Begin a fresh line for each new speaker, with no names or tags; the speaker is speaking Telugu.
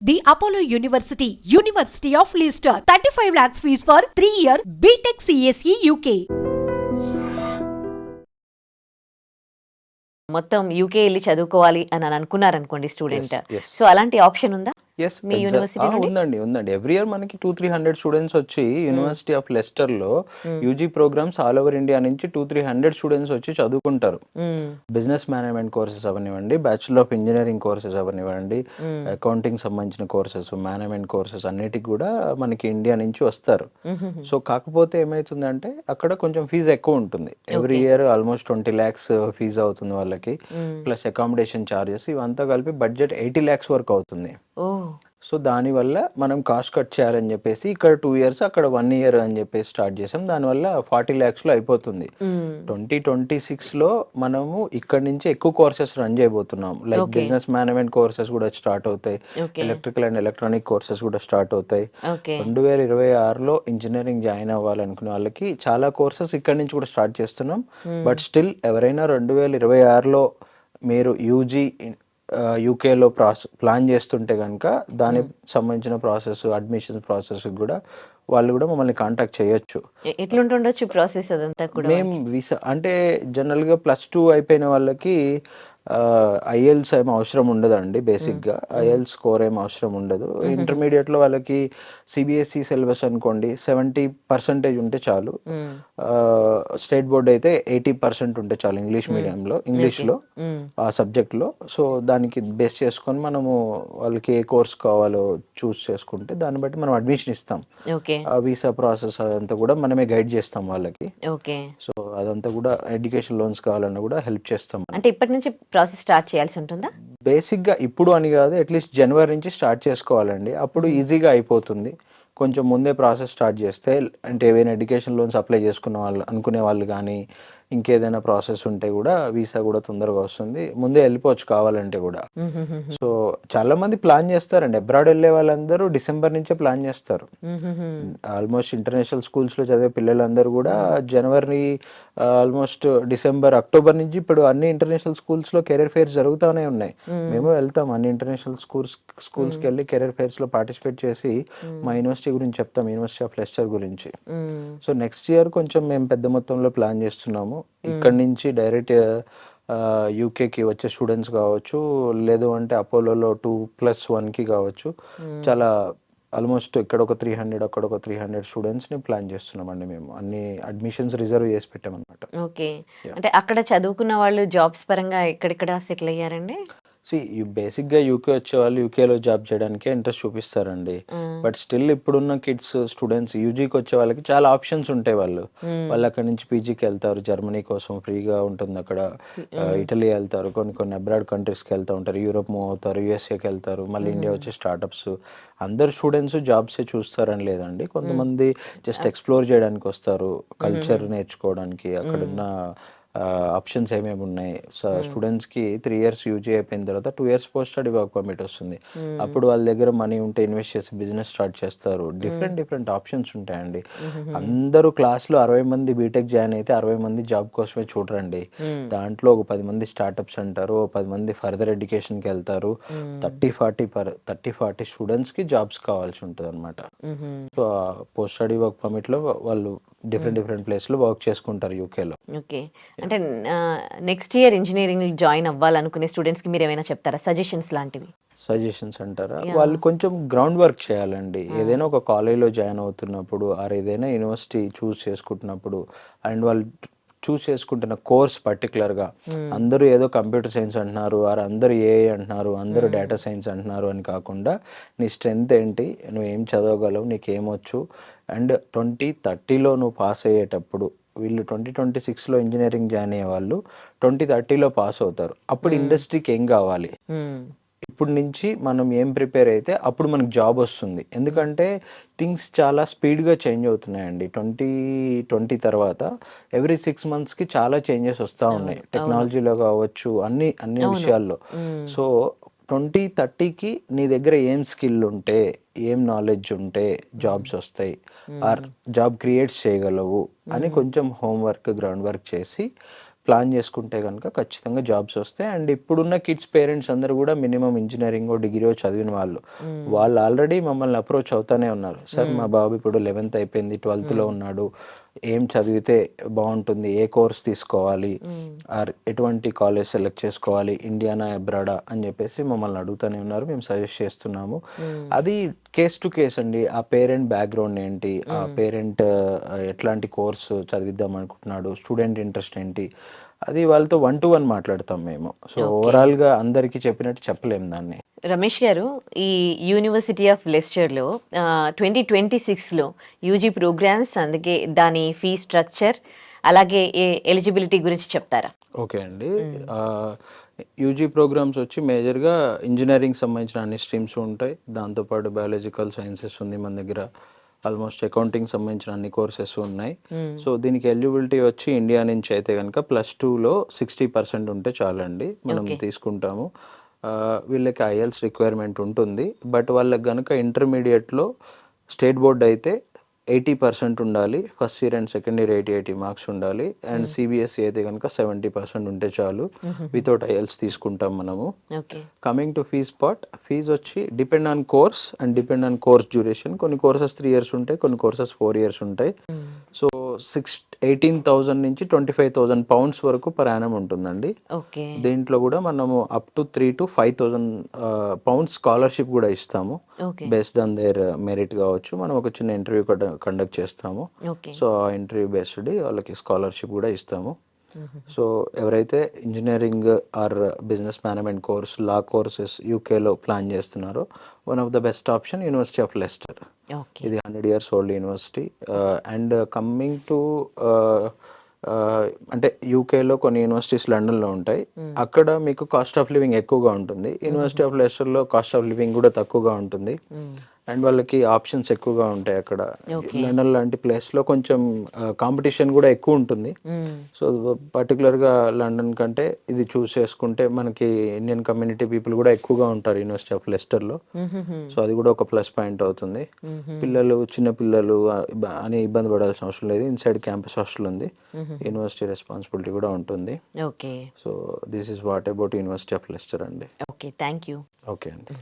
The Apollo University, University of Leicester. 35 lakhs fees for 3-year BTech CSE UK.
మొత్తం యూకే వెళ్ళి చదువుకోవాలి అని అనుకున్నారనుకోండి స్టూడెంట్,
yes.
సో అలాంటి ఆప్షన్ ఉందా మీ యూనివర్సిటీ నుండి?
ఉందండి. ఎవ్రీ ఇయర్ మనకి 200-300 స్టూడెంట్స్ వచ్చి యూనివర్సిటీ ఆఫ్ లెస్టర్ లో UG programmes all over India నుంచి 200-300 స్టూడెంట్స్ వచ్చి చదువుకుంటారు. బిజినెస్ మేనేజ్మెంట్ కోర్సెస్ అవనివ్వండి, బ్యాచులర్ ఆఫ్ ఇంజనీరింగ్ కోర్సెస్ అవనివ్వండి, అకౌంటింగ్ సంబంధించిన కోర్సెస్, మేనేజ్మెంట్ కోర్సెస్ అన్నిటికి కూడా మనకి ఇండియా నుంచి వస్తారు. సో కాకపోతే ఏమైతుందంటే అక్కడ కొంచెం ఫీజు ఎక్కువ ఉంటుంది. Every year almost 20 lakhs fee అవుతుంది వాళ్ళకి, ప్లస్ అకామిడేషన్ ఛార్జెస్ ఇవంతా కలిపి బడ్జెట్ 80 lakhs వరకు అవుతుంది. సో దానివల్ల మనం కాస్ట్ కట్ చేయాలని చెప్పేసి ఇక్కడ 2 years అక్కడ 1 year అని చెప్పేసి స్టార్ట్ చేసాం. దానివల్ల 40 lakhs లో అయిపోతుంది. 2026 లో మనము ఇక్కడ నుంచి ఎక్కువ కోర్సెస్ రన్ చేయబోతున్నాం. లైక్ బిజినెస్ మేనేజ్మెంట్ కోర్సెస్ కూడా స్టార్ట్ అవుతాయి, ఎలక్ట్రికల్ అండ్ ఎలక్ట్రానిక్ కోర్సెస్ కూడా స్టార్ట్ అవుతాయి. 2026లో ఇంజనీరింగ్ జాయిన్ అవ్వాలనుకునే వాళ్ళకి చాలా కోర్సెస్ ఇక్కడ నుంచి కూడా స్టార్ట్ చేస్తున్నాం. బట్ స్టిల్ ఎవరైనా 2026లో మీరు యూజీ యూకేలో ప్లాన్ చేస్తుంటే కనుక దానికి సంబంధించిన ప్రాసెస్, అడ్మిషన్ ప్రాసెస్ కూడా వాళ్ళు కూడా మమ్మల్ని కాంటాక్ట్ చేయొచ్చు.
ఎట్లుంటుండొచ్చు ప్రాసెస్ అదంతా కూడా?
మేము వీసా అంటే జనరల్గా +2 అయిపోయిన వాళ్ళకి ఐఎల్స్ ఏం అవసరం ఉండదండి. బేసిక్గా ఐఎల్స్ స్కోర్ ఏం అవసరం ఉండదు. ఇంటర్మీడియట్లో వాళ్ళకి సిబిఎస్ఈ సిలబస్ అనుకోండి 70% ఉంటే చాలు. స్టేట్ బోర్డ్ అయితే 80% ఉంటే చాలు ఇంగ్లీష్లో ఆ సబ్జెక్ట్లో. సో దానికి బేస్ చేసుకొని మనము వాళ్ళకి ఏ కోర్స్ కావాలో చూస్ చేసుకుంటే దాన్ని బట్టి మనం అడ్మిషన్ ఇస్తాం. వీసా ప్రాసెస్ అదంతా కూడా మనమే గైడ్ చేస్తాం వాళ్ళకి. సో అదంతా కూడా ఎడ్యుకేషన్ లోన్స్ కావాలన్నా కూడా హెల్ప్ చేస్తాం.
అంటే ఇప్పటి నుంచి ప్రాసెస్ స్టార్ట్ చేయాల్సి ఉంటుందా?
బేసిక్గా ఇప్పుడు అని కాదు, అట్లీస్ట్ జనవరి నుంచి స్టార్ట్ చేసుకోవాలండి. అప్పుడు ఈజీగా అయిపోతుంది. కొంచెం ముందే ప్రాసెస్ స్టార్ట్ చేస్తే, అంటే ఏవైనా ఎడ్యుకేషన్ లోన్స్ అప్లై అనుకునే వాళ్ళు కానీ ఇంకేదైనా ప్రాసెస్ ఉంటే కూడా వీసా కూడా తొందరగా వస్తుంది. ముందే వెళ్ళిపోవచ్చు కావాలంటే కూడా. సో చాలా మంది ప్లాన్ చేస్తారండి. అబ్రాడ్ వెళ్ళే వాళ్ళందరూ డిసెంబర్ నుంచే ప్లాన్ చేస్తారు. ఆల్మోస్ట్ ఇంటర్నేషనల్ స్కూల్స్లో చదివే పిల్లలందరూ కూడా జనవరి, ఆల్మోస్ట్ డిసెంబర్, అక్టోబర్ నుంచి ఇప్పుడు అన్ని ఇంటర్నేషనల్ స్కూల్స్లో కెరీర్ ఫేర్స్ జరుగుతూనే ఉన్నాయి. మేము వెళ్తాం అన్ని ఇంటర్నేషనల్ స్కూల్స్కి వెళ్ళి కెరీర్ ఫేర్స్లో పార్టిసిపేట్ చేసి మా యూనివర్సిటీ గురించి చెప్తాం, యూనివర్సిటీ ఆఫ్ లెస్టర్ గురించి. సో నెక్స్ట్ ఇయర్ కొంచెం మేము పెద్ద మొత్తంలో ప్లాన్ చేస్తున్నాము. ఇక్కడ నుంచి డైరెక్ట్ యూకేకి వచ్చే స్టూడెంట్స్ కావచ్చు, లేదు అంటే అపోలోలో 2+1కి కావచ్చు. చాలా ఆల్మోస్ట్ ఇక్కడ ఒక 300, అక్కడ ఒక 300 స్టూడెంట్స్ని ప్లాన్ చేస్తున్నామండి. మేము అన్ని అడ్మిషన్స్ రిజర్వ్ చేసి పెట్టామన్నమాట.
ఓకే, అంటే అక్కడ చదువుకున్న వాళ్ళు జాబ్స్ పరంగా ఎక్కడెక్కడ సెటిల్ అయ్యారండి?
బేసిక్గా యూకే వచ్చే వాళ్ళు యూకేలో జాబ్ చేయడానికే ఇంట్రెస్ట్ చూపిస్తారండి. బట్ స్టిల్ ఇప్పుడున్న స్టూడెంట్స్ యూజీకి వచ్చే వాళ్ళకి చాలా ఆప్షన్స్ ఉంటాయి. వాళ్ళు అక్కడ నుంచి పీజీకి వెళ్తారు, జర్మనీ కోసం ఫ్రీగా ఉంటుంది అక్కడ, ఇటలీ వెళ్తారు, కొన్ని అబ్రాడ్ కంట్రీస్కి వెళ్తూ ఉంటారు, యూరోప్ మూవ్ అవుతారు, యూఎస్ఏకి వెళ్తారు, మళ్ళీ ఇండియా వచ్చే స్టార్టప్స్. అందరు స్టూడెంట్స్ జాబ్సే చూస్తారని లేదండి. కొంతమంది జస్ట్ ఎక్స్ప్లోర్ చేయడానికి వస్తారు, కల్చర్ నేర్చుకోవడానికి. అక్కడున్న ఆప్షన్స్ ఏమేమి ఉన్నాయి. స్టూడెంట్స్కి 3 years యూజీ అయిపోయిన తర్వాత 2 years post study work permit వస్తుంది. అప్పుడు వాళ్ళ దగ్గర మనీ ఉంటే ఇన్వెస్ట్ చేసి బిజినెస్ స్టార్ట్ చేస్తారు. డిఫరెంట్ ఆప్షన్స్ ఉంటాయండి. అందరూ క్లాస్లో 60 మంది బీటెక్ జాయిన్ అయితే 60 మంది జాబ్ కోసమే చూడరండి. దాంట్లో ఒక 10 మంది స్టార్టప్స్ అంటారు, 10 మంది ఫర్దర్ ఎడ్యుకేషన్కి వెళ్తారు. 30-40 స్టూడెంట్స్కి జాబ్స్ కావాల్సి ఉంటుంది అనమాట. సో పోస్ట్ స్టడీ వర్క్ పర్మిట్లో వాళ్ళు డిఫరెంట్ ప్లేస్లో వర్క్ చేసుకుంటారు యూకేలో.
ఓకే, అంటే నెక్స్ట్ ఇయర్ ఇంజనీరింగ్ జాయిన్ అవ్వాలనుకునే స్టూడెంట్స్కి మీరు ఏమైనా చెప్తారా, సజెషన్స్ లాంటివి?
సజెషన్స్ అంటారా? వాళ్ళు కొంచెం గ్రౌండ్ వర్క్ చేయాలండి. ఏదైనా ఒక కాలేజ్లో జాయిన్ అవుతున్నప్పుడు, ఏదైనా యూనివర్సిటీ చూస్ చేసుకుంటున్నప్పుడు, అండ్ వాళ్ళు చూస్ చేసుకుంటున్న కోర్స్ పర్టికులర్గా అందరూ ఏదో కంప్యూటర్ సైన్స్ అంటున్నారు, అందరూ ఏఐ అంటున్నారు, అందరూ డేటా సైన్స్ అంటున్నారు అని కాకుండా నీ స్ట్రెంగ్త్ ఏంటి, నువ్వు ఏం చదవగలవు, నీకేమొచ్చు, అండ్ 2030లో నువ్వు పాస్ అయ్యేటప్పుడు, వీళ్ళు 2026లో ఇంజనీరింగ్ జాయిన్ అయ్యే వాళ్ళు 2030లో పాస్ అవుతారు. అప్పుడు ఇండస్ట్రీకి ఏం కావాలి, ఇప్పుడు నుంచి మనం ఏం ప్రిపేర్ అయితే అప్పుడు మనకు జాబ్ వస్తుంది. ఎందుకంటే థింగ్స్ చాలా స్పీడ్గా చేంజ్ అవుతున్నాయండి. 2020 తర్వాత ఎవ్రీ 6 monthsకి చాలా చేంజెస్ వస్తూ ఉన్నాయి, టెక్నాలజీలో కావచ్చు, అన్ని విషయాల్లో. సో 2030కి నీ దగ్గర ఏం స్కిల్ ఉంటే, ఏం నాలెడ్జ్ ఉంటే జాబ్స్ వస్తాయి, ఆర్ జాబ్ క్రియేట్స్ చేయగలవు అని కొంచెం హోంవర్క్, గ్రౌండ్ వర్క్ చేసి ప్లాన్ చేసుకుంటే కనుక ఖచ్చితంగా జాబ్స్ వస్తాయి. అండ్ ఇప్పుడున్న కిడ్స్ పేరెంట్స్ అందరూ కూడా మినిమం ఇంజనీరింగో డిగ్రీయో చదివిన వాళ్ళు వాళ్ళు ఆల్రెడీ మమ్మల్ని అప్రోచ్ అవుతానే ఉన్నారు. సార్ మా బాబు ఇప్పుడు 11th అయిపోయింది, 12thలో ఉన్నాడు, ఏం చదివితే బాగుంటుంది, ఏ కోర్స్ తీసుకోవాలి, ఆర్ ఎటువంటి కాలేజ్ సెలెక్ట్ చేసుకోవాలి, ఇండియానా అబ్రాడా అని చెప్పేసి మమ్మల్ని అడుగుతూనే ఉన్నారు. మేము సజెస్ట్ చేస్తున్నాము. అది కేస్ టు కేస్ అండి. ఆ పేరెంట్ బ్యాక్గ్రౌండ్ ఏంటి, ఆ పేరెంట్ ఎట్లాంటి కోర్సు చదివిద్దాం అనుకుంటున్నాడు, స్టూడెంట్ ఇంట్రెస్ట్ ఏంటి, అది వాళ్ళతో 1-to-1 మాట్లాడతాం మేము. సో ఓవరాల్గా అందరికీ చెప్పినట్టు చెప్పలేము దాన్ని.
రమేష్ గారు, ఈ యూనివర్సిటీ ఆఫ్ లెస్టర్లో 2026లో యూజీ ప్రోగ్రామ్స్, అందుకే దాని ఫీ స్ట్రక్చర్, అలాగే ఎలిజిబిలిటీ గురించి చెప్తారా?
ఓకే అండి. యూజీ ప్రోగ్రామ్స్ వచ్చి మేజర్గా ఇంజనీరింగ్ సంబంధించిన అన్ని స్ట్రీమ్స్ ఉంటాయి. దాంతోపాటు బయాలజికల్ సైన్సెస్ ఉంది మన దగ్గర, ఆల్మోస్ట్ అకౌంటింగ్ సంబంధించిన అన్ని కోర్సెస్ ఉన్నాయి. సో దీనికి ఎలిజిబిలిటీ వచ్చి ఇండియా నుంచి అయితే కనుక +2లో 60% ఉంటే చాలండి, మనం తీసుకుంటాము. వీళ్ళకి ఐఎల్స్ రిక్వైర్మెంట్ ఉంటుంది. బట్ వాళ్ళకి కనుక ఇంటర్మీడియట్లో స్టేట్ బోర్డ్ అయితే 80% ఉండాలి. First year and second year 80 marks ఉండాలి. అండ్ సిబిఎస్ఈ అయితే కనుక 70% ఉంటే చాలు. వితౌట్ ఐఎల్స్ తీసుకుంటాం మనము. Coming to fees part, fees వచ్చి depend on course and depend on course duration. కొన్ని కోర్సెస్ 3 years ఉంటాయి, కొన్ని కోర్సెస్ 4 years ఉంటాయి. సో 18,000 నుంచి 25,000 pounds వరకు పర్ యానం ఉంటుందండి. దీంట్లో కూడా మనము up to 3,000 to 5,000 pounds scholarship కూడా ఇస్తాము. బేస్డ్ ఆన్ దేర్ మెరిట్ కావచ్చు. మనం ఒక చిన్న ఇంటర్వ్యూ కండక్ట్ చేస్తాము. సో ఆ ఇంటర్వ్యూ బేస్డ్ వాళ్ళకి స్కాలర్షిప్ కూడా ఇస్తాము. సో ఎవరైతే engineering or business management course, law courses యూకేలో ప్లాన్ చేస్తున్నారో, one of the best option university of Lester. ఇది 100 years old university. And coming to అంటే యూకేలో కొన్ని యూనివర్సిటీస్ లండన్లో ఉంటాయి. అక్కడ మీకు కాస్ట్ ఆఫ్ లివింగ్ ఎక్కువగా ఉంటుంది. యూనివర్సిటీ ఆఫ్ లెస్టర్లో కాస్ట్ ఆఫ్ లివింగ్ కూడా తక్కువగా ఉంటుంది. అండ్ వాళ్ళకి ఆప్షన్స్ ఎక్కువగా ఉంటాయి అక్కడ. లండన్ లాంటి ప్లేస్లో కొంచెం కాంపిటీషన్ కూడా ఎక్కువ ఉంటుంది. సో పర్టికులర్గా లండన్ కంటే ఇది చూస్ చేసుకుంటే మనకి ఇండియన్ కమ్యూనిటీ పీపుల్ కూడా ఎక్కువగా ఉంటారు యూనివర్సిటీ ఆఫ్ లెస్టర్లో. సో అది కూడా ఒక ప్లస్ పాయింట్ అవుతుంది. పిల్లలు, చిన్న పిల్లలు అని ఇబ్బంది పడాల్సిన అవసరం లేదు. ఇన్సైడ్ క్యాంపస్ హాస్టల్ ఉంది. యూనివర్సిటీ రెస్పాన్సిబిలిటీ కూడా ఉంటుంది. So this is what about university of Leicester అండి.
Okay, thank you.
ఓకే అండి.